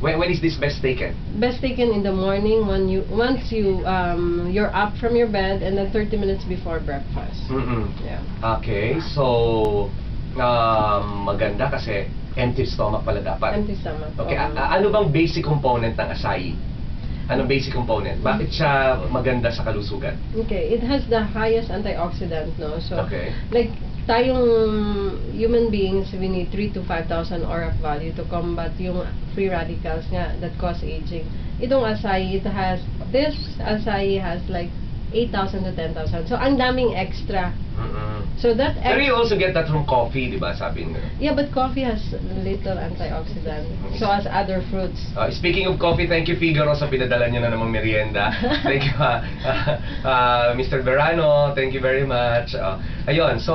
When is this best taken? Best taken in the morning when once you're up from your bed, and then 30 minutes before breakfast. Yeah. Okay, so maganda kasi empty stomach pala dapat. Empty stomach. Okay, ano bang basic component ng acai? Anong basic component? Bakit siya maganda sa kalusugan? Okay, it has the highest antioxidant, no? So, okay. Like, tayong human beings, we need 3,000 to 5,000 ORAC value to combat yung free radicals nga that cause aging. Itong acai, this acai has like 8,000 to 10,000. So, ang daming extra. So that Pero you also get that from coffee, di ba? Sabi nyo. Yeah, but coffee has little antioxidant. So as other fruits. Speaking of coffee, thank you Figaro sa pinadala nyo na namang merienda. Thank you Mr. Verano, thank you very much. Ayun, so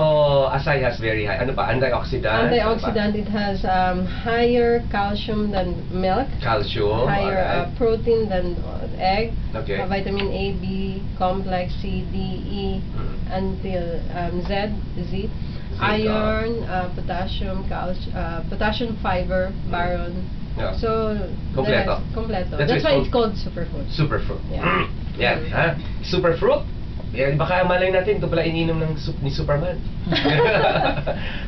acai has very high, ano pa, antioxidant? Antioxidant, it has higher calcium than milk. Calcium, higher protein than egg. Okay. Vitamin A, B, complex, C, D, E, until Z, iron, potassium, potassium fiber, boron. Yeah. So kompleto. Kompleto. That's why it's called superfood. Superfood. Yeah. Yan, ha? Superfruit. Baka malay natin, ito pala ininom ng ni Superman.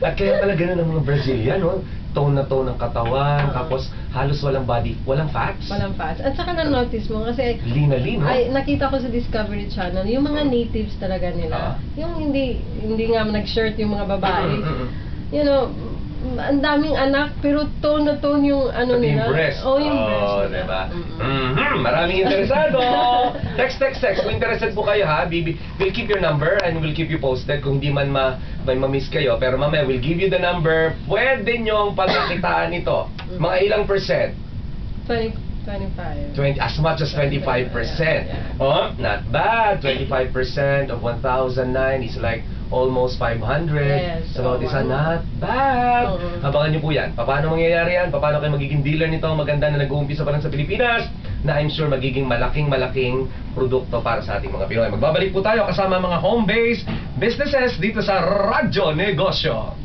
At kaya pala ganun ang mga Brazilian, no? Tone na tone ng katawan, tapos halos walang body, walang fats. Walang fats. At saka na-notice mo, kasi lean na lean, no? Ay, nakita ko sa Discovery Channel, yung mga natives talaga nila, yung hindi nga nag-shirt yung mga babae. You know, ang daming anak, pero tone na tone yung ano nila. Yung breast. Oh, yung breast nila. Diba? Maraming interesado. Text. Kung interested po kayo, ha, we'll keep your number and we'll keep you posted kung di man may ma-miss kayo. Pero mamaya, we'll give you the number. Pwede nyong pagkakitaan ito. Mga ilang percent? 25. As much as 25%. Yeah. Oh, not bad. 25% of 1,009 is like almost 500. Yes, So, not bad. Abangan nyo po yan. Paano mangyayari yan? Paano kayo magiging dealer nito? Maganda na nag-uumpisa pa lang sa Pilipinas, na I'm sure magiging malaking produkto para sa ating mga Pinoy. Magbabalik po tayo kasama mga home-based businesses dito sa Radyo Negosyo.